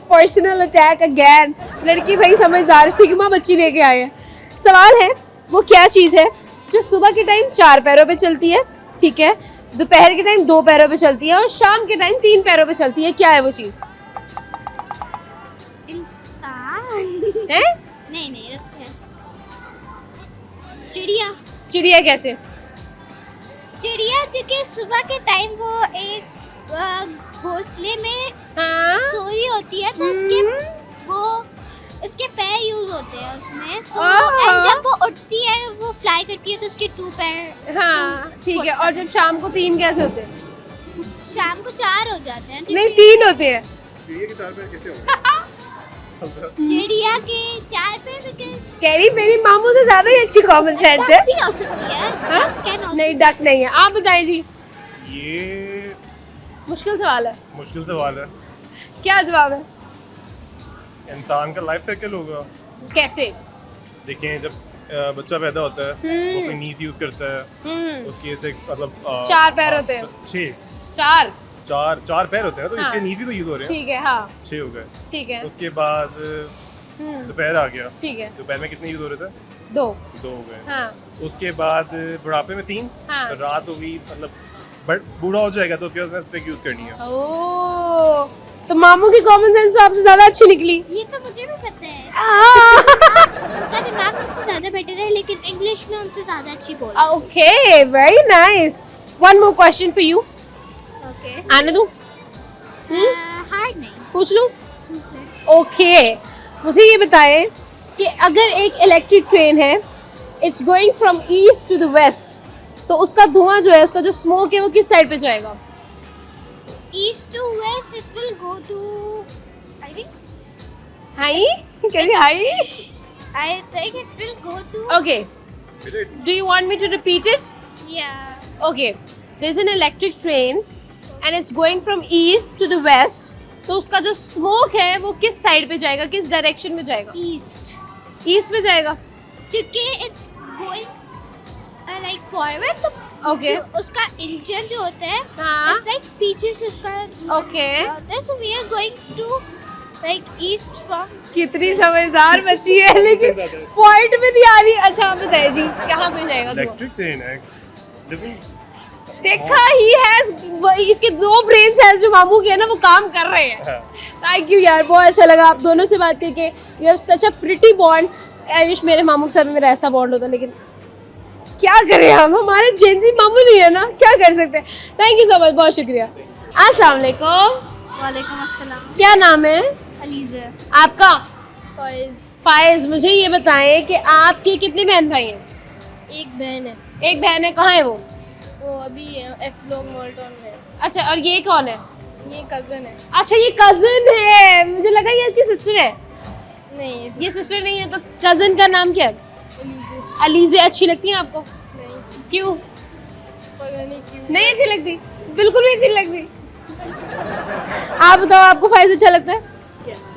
Personal attack again. लड़की भाई समझदार सिग्मा बच्ची लेके आए हैं। सवाल है, वो क्या चीज़ है जो सुबह के टाइम 4 पैरों पे चलती है, ठीक है, दोपहर के टाइम 2 पैरों पे चलती है और शाम के टाइम 3 पैरों पे चलती है? क्या है वो चीज़? इंसान है? नहीं रखते हैं। चिड़िया। चिड़िया कैसे? चिड़िया क्योंकि सुबह के टाइम वो एक घोंसले में हाँ। सो रही होती है तो उसके पैर यूज होते हैं उसमें। आह। जब वो उठती है वो फ्लाई करती है तो उसके 2 पैर। हाँ ठीक है। और जब शाम को 3 कैसे होते हैं? शाम को 4 हो जाते हैं। नहीं, 3 होते हैं। चिड़िया के 4 पैर कैसे होंगे? चिड़िया के 4 पैर बिकॉज़ कह रही मेरी मामू से ज्यादा ही अच्छी कॉमन सेंस है। भी हो सकती है। हाँ? कैन हो नहीं, डक नहीं है। आप बताएं जी। ये मुश्किल सवाल है। मुश्किल सवाल है। क्या जवाब है? इंसान का लाइफ साइकिल होगा। कैसे? देखें, जब बच्चा पैदा होता है वो अपनी नीज यूज करता है, उसकी ऐसे मतलब 4 पैर होते हैं। 6 4। 4 पैर होते हैं तो हाँ। इसके नीज भी तो यूज हो रहे हैं। ठीक है। हाँ 6 हो गए। ठीक है। उसके बाद दोपहर आ गया। ठीक है। दोपहर में कितने यूज हो रहे थे? 2। 2 हो गए। हाँ उसके बाद बुढ़ापे में 3। हाँ। तो रात होगी, मतलब बट बूढ़ा हो जाएगा तो उसके बाद स्टिक यूज करनी है। ओ, तो मामू की कॉमन सेंस तो आपसे ज्यादा अच्छी निकली। ये तो मुझे भी पता है। हाँ। उनका दिमाग मुझसे ज्यादा बेटर है लेकिन इंग्लिश में उनसे ज्यादा अच्छी बोल। Okay, very nice. One more question for you. Okay. आने दूं? हार्ड नहीं। पूछ लूं? ओके, मुझे ये बताएं कि अगर एक इलेक्ट्रिक ट्रेन है, it's going from east to the west, तो उसका धुआं जो है, उसका जो स्मोक है, वो किस साइड पे जाएगा? East to west it will go to I think high? कह रही high? I think it will go to okay, do you want me to repeat it? yeah okay, there is an electric train and it's going from east to the west, तो उसका जो smoke है वो किस side पे जाएगा, किस direction में जाएगा? east ईस्ट में जाएगा। क्योंकि it's going like forward तो Okay. जो उसका इंजन जो होता है हाँ। it's like पीछे से उसका ओके, होता है so we are going to like east from कितनी समझदार बच्ची है, लेकिन पॉइंट में नहीं आ रही। अच्छा आप बताइए जी, कहाँ पे जाएगा धुआं? इलेक्ट्रिक ट्रेन है। देखा ही है, इसके 2 ब्रेन सेल्स जो मामू के है ना, वो काम कर रहे हैं। थैंक यू यार, बहुत अच्छा लगा आप दोनों से बात करके। You have such a pretty bond. I wish मेरे मामू के साथ में मेरा ऐसा बॉन्ड होता, लेकिन क्या करें हम, हमारे जेंजी मामू नहीं है ना, क्या कर सकते हैं। थैंक यू सो मच, बहुत शुक्रिया। अस्सलाम वालेकुम। वालेकुम अस्सलाम। क्या नाम है अलीज़ा। आपका? फैज़। फायज। मुझे ये बताएं कि आपके कितने बहन भाई हैं? एक बहन है, एक बहन है, कहाँ है वो? वो अभी एफ ब्लॉक मोल्टन में। अच्छा, और ये कौन है? ये कज़न है। अच्छा, ये कजन है। मुझे लगा ये आपकी सिस्टर है। नहीं ये सिस्टर नहीं है, तो कजन का नाम क्या है? अलीज़ा। अलीज़े अच्छी लगती हैं आपको? नहीं, क्यों पता नहीं क्यों। नहीं अच्छी लगती? बिल्कुल भी अच्छी नहीं लगती। आप बताओ, आपको फाइज अच्छा लगता है?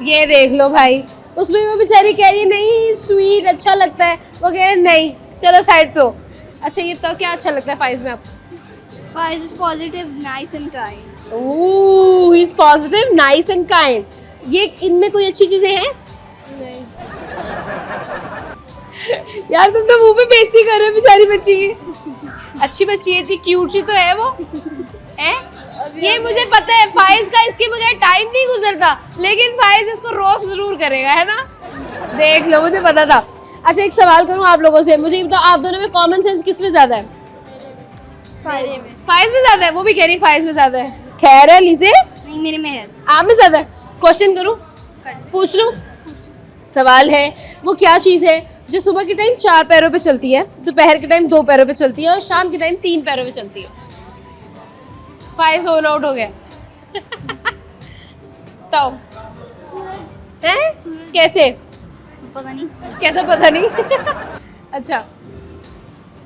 ये देख लो भाई, उसमें वो बेचारी कह रही है नहीं स्वीट अच्छा लगता है, वो कह रहे हैं नहीं, चलो साइड पे हो। अच्छा ये बताओ, क्या अच्छा लगता है फाइज में आपको? Faiz is positive, nice and kind. Oh, he is positive, nice and kind. ये इनमें कोई अच्छी चीजें हैं? नहीं। यार तुम तो मुंह पे बेइज्जती कर रहे हो बेचारी बच्ची की। अच्छी बच्ची है, इतनी क्यूट सी तो है वो। है? ये मुझे पता है, फाइज का इसके बगैर टाइम नहीं गुजरता, लेकिन फाइज इसको रोस्ट जरूर करेगा, है ना? देख लो, मुझे पता था। अच्छा एक सवाल करूं आप लोगों से, मुझे ये बताओ, आप दोनों में कॉमन सेंस किस में ज्यादा है? मेरे में। फाइज में ज्यादा है? वो भी कह रही फाइज में ज्यादा है। खैर है लीजिए, नहीं मेरे में है। आप में ज्यादा है। क्वेश्चन करूं, पूछ लूं? सवाल है, वो क्या चीज़ है जो सुबह के टाइम 4 पैरों पे चलती है, दोपहर के टाइम 2 पैरों पे चलती है और शाम के टाइम 3 पैरों पे चलती है? फाइज ऑल आउट हो गया। तो सूरज। हैं? सूरज। कैसे? पता नहीं। कैसे पता नहीं? अच्छा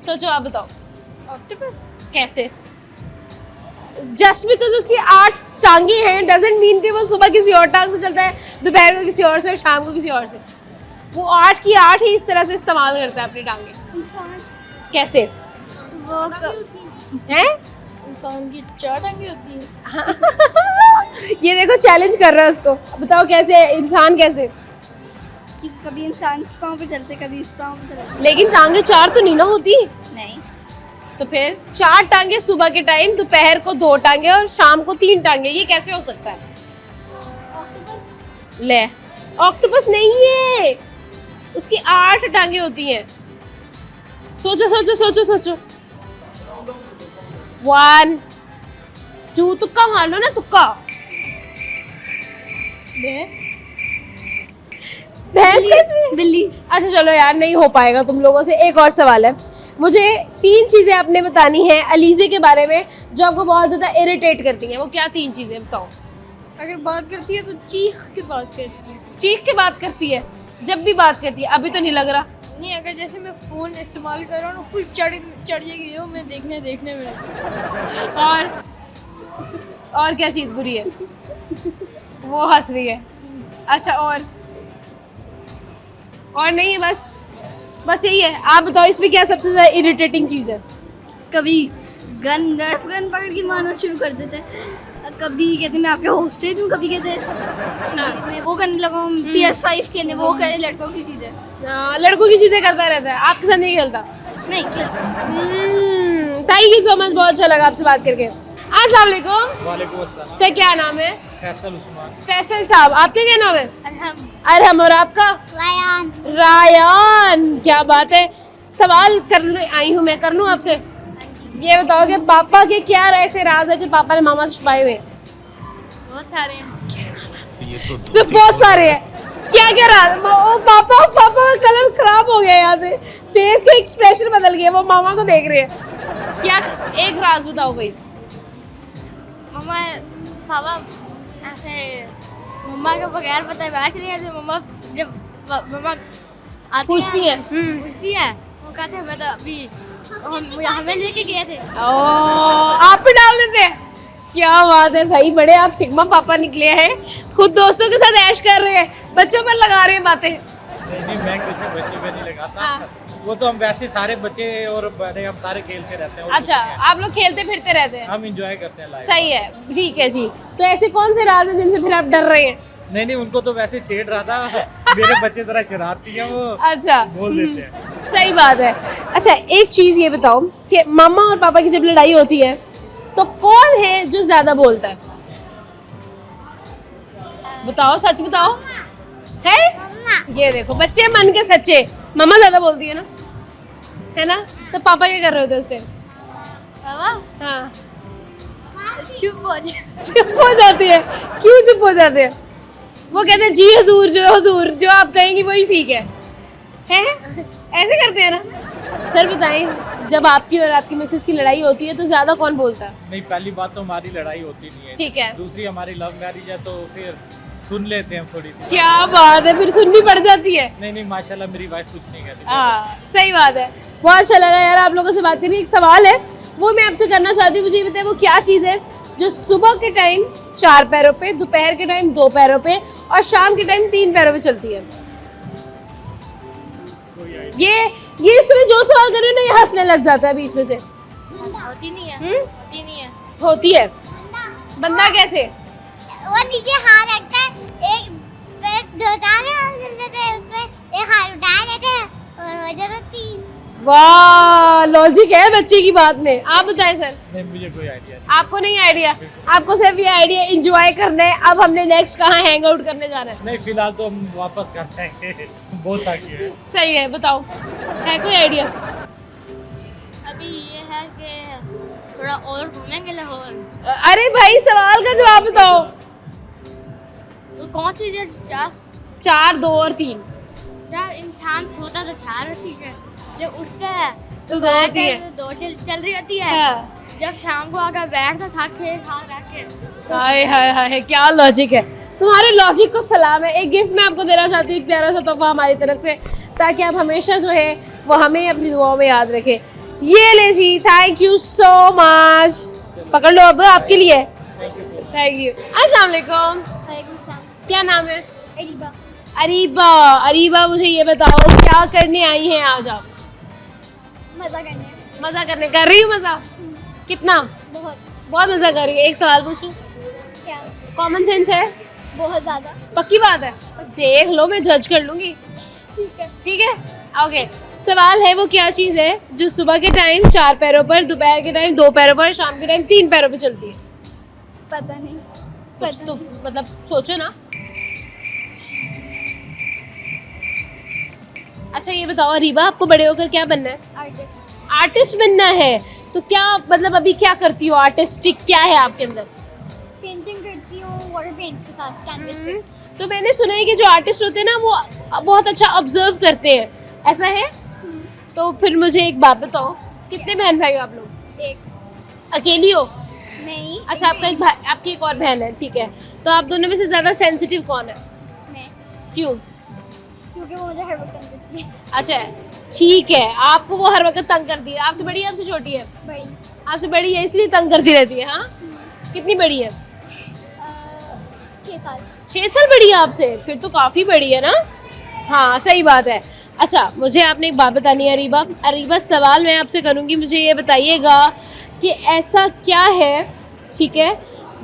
सोचो, आप बताओ ऑक्टोपस। कैसे? जस्ट बिकॉज उसकी 8 टांगे हैं डजंट मीन कि वो सुबह किसी और टांग से चलता है, दोपहर को किसी और से और शाम को किसी और से। वो 8 की 8 ही इस तरह से इस्तेमाल करता है अपनी टांगे। कैसे वो हैं? इंसान की 4 टांगे होती हैं। ये देखो चैलेंज कर रहा है उसको। बताओ कैसे इंसान कैसे? कि कभी इंसान इस पाँव पे चलते, कभी इस पाँव पे चलते। लेकिन टांगे 4 तो नहीं ना होती। नहीं, तो फिर 4 टांगे सुबह के टाइम, दोपहर को 2 टांगे और शाम को 3 टांगे, ये कैसे हो सकता है? ले, ऑक्टोपस नहीं है, उसकी 8 टांगे होती हैं। सोचो सोचो सोचो सोचो। 1 2 तुक्का मार लो ना, तुक्का। भैंस कैसे? बिल्ली। अच्छा चलो यार, नहीं हो पाएगा तुम लोगों से। एक और सवाल है, मुझे 3 चीजें आपने बतानी है अलीज़े के बारे में जो आपको बहुत ज्यादा इरिटेट करती हैं। वो क्या 3 चीजें बताओ? अगर बात करती है तो चीख के बात करती है। चीख के बात करती है? जब भी बात करती है, अभी तो नहीं लग रहा। नहीं, अगर जैसे मैं फ़ोन इस्तेमाल कर रहा हूँ फुल चढ़ जाएगी हो मैं देखने में। और क्या चीज बुरी है? वो हंस रही है। अच्छा और नहीं है? बस यही है। आप बताओ इसमें क्या सबसे ज्यादा इरिटेटिंग चीज है? कभी नर्फ गन पकड़ के मारना शुरू कर देते हैं, कभी कहते मैं आपके होस्टेज हूँ, कभी कहते मैं वो करने लगा हूँ PS5 खेलने, वो करे लड़कों की चीज़ें। लड़कों की चीजें करता रहता है, आपके साथ नहीं खेलता? नहीं थैंक यू सो मच, बहुत अच्छा लगा आपसे बात करके। अस्सलाम वालेकुम। वालेकुम अस्सलाम। सर क्या नाम है? फैसल उस्मान। फैसल साहब, आपका क्या नाम है? अरहम। और आपका? रायान। रायान, क्या बात है। सवाल करने आई हूँ मैं, कर लूँ आपसे? ये बताओ कि पापा के क्या ऐसे राज है जो पापा ने मामा से छुपाए हुए? बहुत सारे हैं। तो बहुत सारे हैं। क्या क्या राज? पापा का कलर खराब हो गया, यहाँ से फेस के एक्सप्रेशन बदल गए, वो मामा को देख रहे हैं। क्या एक राज बताओ कोई। पापा ऐसे मम्मा के बगैर पता है बैठ नहीं आते। मम्मा जब मम्मा आती पूछती है। पूछती है, वो कहते हैं मैं तो अभी हमें लेके गए थे। आप भी डाल देते हैं? क्या बात है भाई, बड़े आप सिग्मा पापा निकले हैं। खुद दोस्तों के साथ ऐश कर रहे हैं, बच्चों पर लगा रहे हैं बातें। नहीं, मैं किसी बच्चे पे नहीं लगाता। वो तो हम वैसे सारे बच्चे और बड़े हम सारे खेलते रहते हैं। अच्छा, आप लोग खेलते फिरते रहते हैं? हम इंजॉय करते हैं लाइफ। सही है, ठीक है जी। तो ऐसे कौन से राज हैं जिनसे फिर आप डर रहे हैं? नहीं, उनको तो वैसे छेड़ रहा था। मेरे बच्चे जरा शरारती हैं, वो अच्छा, बोल देते हैं। सही बात है। अच्छा, एक चीज ये बताओ कि मामा और पापा की जब लड़ाई होती है तो कौन है जो ज्यादा बोलता है? बताओ, सच बताओ। है? ये देखो, बच्चे मन के सच्चे। मम्मा ज्यादा बोलती है ना? तो पापा क्या कर रहे होते उस टाइम? हाँ, चुप हो जाती है। क्यों चुप हो जाते हैं? वो कहते हैं जी हुजूर, जो आप कहेंगी वही ठीक है। ऐसे करते हैं ना? सर बताएं, जब आपकी और आपकी मिसेस की लड़ाई होती है तो ज्यादा कौन बोलता है? नहीं, पहली बात तो हमारी लड़ाई होती नहीं है। ठीक है। दूसरी हमारी लव मैरिज है, तो फिर सुन लेते हैं थोड़ी सी। क्या बात है, फिर सुननी पड़ जाती है। नहीं, माशाल्लाह मेरी वाइफ कुछ नहीं कहती। हाँ, सही बात है। बहुत अच्छा लगा यार आप लोगों से बात करके। एक सवाल है, वो मैं आपसे करना चाहती हूँ। मुझे ये बताइए, वो क्या चीज़ है जो सुबह के टाइम 4 पैरों पे, दोपहर के टाइम 2 पैरों पे और शाम के टाइम 3 पैरों पे चलती है? ये इस समय जो सवाल कर रहे हो ना, ये हंसने लग जाता है बीच में से। होती नहीं है। होती नहीं है। होती है। बंदा कैसे? वो नीचे हाथ रखता है, एक पैर दो चार लेते हैं, उसमें एक हाथ उठा लेते हैं और हो जाती है। वाह, लॉजिक है बच्चे की बात में। आप बताएं सर। नहीं, मुझे कोई आइडिया नहीं। आपको नहीं आइडिया? आपको सिर्फ ये आइडिया एंजॉय करना है। अब हमने नेक्स्ट कहाँ हैंग आउट करने जाना है? नहीं, फिलहाल तो हम वापस कर जाएंगे। बहुत ताकि है। सही है, बताओ, है कोई आइडिया? अभी ये है कि थोड़ा और घूमेंगे लाहौर। अरे भाई, सवाल का जवाब बताओ। तो कौन सी चीज़? 4, 2 और 3। जब इंसान सोता तो 4 होती है, जब उठता है तो 2 होती है। तो 2 चल रही होती है। हाँ। जब शाम को आकर बैठता था खेल खा के। हाय हाय हाय, क्या लॉजिक है तुम्हारे। लॉजिक को सलाम है। एक गिफ्ट मैं आपको देना चाहती हूँ, एक प्यारा सा तोहफा हमारी तरफ से, ताकि आप हमेशा जो है वो हमें अपनी दुआओं में याद रखें। ये ले जी, थैंक यू सो मच। पकड़ लो, अब आपके लिए। Thank you. अस्सलाम वालेकुम, क्या नाम है? अरीबा। अरीबा, मुझे ये बताओ क्या करने आई हैं आज आप? मज़ा करने। मज़ा करने। कर रही हूँ मज़ा? कितना? बहुत बहुत मज़ा कर रही हूँ। एक सवाल पूछूं? क्या? कॉमन सेंस है? बहुत ज़्यादा। पक्की बात है? देख लो, मैं जज कर लूंगी। ठीक है। ठीक है, ओके। सवाल है वो क्या चीज़ है जो सुबह के टाइम 4 पैरों पर, दोपहर के टाइम 2 पैरों पर, शाम के टाइम 3 पैरों पर चलती है? पता नहीं। कुछ तो मतलब सोचो ना। अच्छा ये बताओ अरीबा, आपको बड़े होकर क्या बनना है? आर्टिस्ट। आर्टिस्ट बनना है। तो क्या मतलब अभी क्या करती हो? आर्टिस्टिक क्या है आपके अंदर? पेंटिंग करती हूँ वाटर पेंट्स के साथ कैनवस पे। तो मैंने सुना है कि जो आर्टिस्ट होते हैं ना वो बहुत अच्छा ऑब्जर्व करते हैं, ऐसा है? तो फिर मुझे एक बात बताओ, कितने बहन भाई हो आप लोग? एक। अकेली हो? नहीं। अच्छा, आपका एक भाई, आपकी एक और बहन है, ठीक है। तो आप दोनों में से ज्यादा सेंसिटिव कौन है? मैं। क्यों? क्योंकि वो मुझे हर वक्त तंग करती है। अच्छा ठीक है, आपको वो हर वक्त तंग करती है। आपसे बड़ी है आपसे छोटी है? बड़ी। आपसे बड़ी है इसलिए तंग करती रहती है। हाँ, कितनी बड़ी है? 6 साल। 6 साल बड़ी है आपसे? फिर तो काफ़ी बड़ी है ना। हाँ सही बात है। अच्छा मुझे आपने एक बात बतानी है अरीबा। अरीबा, सवाल मैं आपसे करूँगी, मुझे ये बताइएगा कि ऐसा क्या है, ठीक है,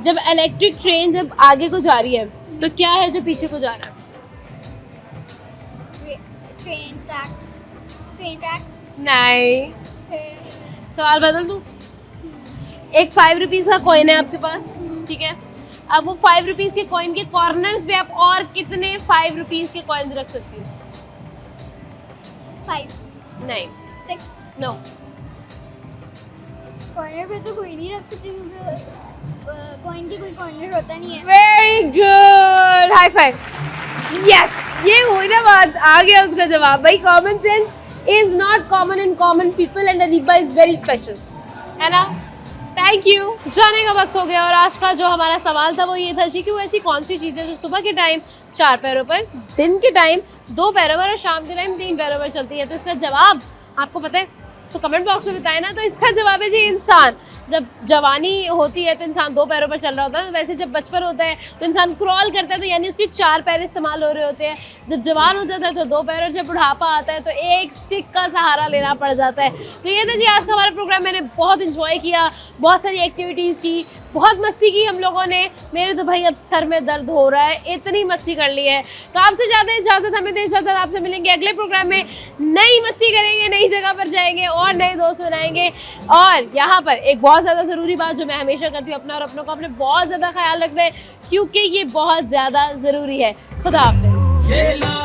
जब इलेक्ट्रिक ट्रेन जब आगे को जा रही है तो क्या है जो पीछे को जा रहा है? Train track. Train track. नहीं, सवाल बदल दूँ? एक 5 रुपीज़ का कॉइन है आपके पास, ठीक है। अब वो 5 रुपीज़ के कॉइन के कॉर्नर्स पे आप और कितने 5 रुपीज़ के कॉइन्स रख सकती हो? 5। नहीं। 6। नो। कॉर्नर पे तो कोई नहीं रख सकती क्योंकि कॉइन की कोई कॉर्नर होता नहीं है। Very good, high five. Yes, ये हुई ना बात, आ गया उसका जवाब। भाई common sense is not common in common people and Ariba is very special, है ना। Thank you. जाने का वक्त हो गया और आज का जो हमारा सवाल था वो ये था जी कि वो ऐसी कौन सी चीज़ है जो सुबह के टाइम 4 पैरों पर, दिन के टाइम 2 पैरों पर और शाम के टाइम 3 पैरों पर चलती है। तो इसका जवाब आपको पता है तो कमेंट बॉक्स में बताएं ना। तो इसका जवाब है जी इंसान। जब जवानी होती है तो इंसान 2 पैरों पर चल रहा होता है। वैसे जब बचपन होता है तो इंसान क्रॉल करता है, तो यानी उसके 4 पैर इस्तेमाल हो रहे होते हैं। जब जवान हो जाता है तो 2 पैर, और जब बुढ़ापा आता है तो एक स्टिक का सहारा लेना पड़ जाता है। तो ये था जी आज का हमारा प्रोग्राम। मैंने बहुत इंजॉय किया, बहुत सारी एक्टिविटीज़ की, बहुत मस्ती की हम लोगों ने। मेरे तो भाई अब सर में दर्द हो रहा है, इतनी मस्ती कर ली है। तो आपसे ज़्यादा इजाज़त हमें दे, इजाज़त। आपसे मिलेंगे अगले प्रोग्राम में, नई मस्ती करेंगे, नई जगह पर जाएंगे और नए दोस्त बनाएंगे। और यहाँ पर एक बहुत ज़्यादा ज़रूरी बात जो मैं हमेशा करती हूँ, अपना और अपनों का अपने बहुत ज़्यादा ख्याल रखना है, क्योंकि ये बहुत ज़्यादा ज़रूरी है। खुदा हाफ़िज़।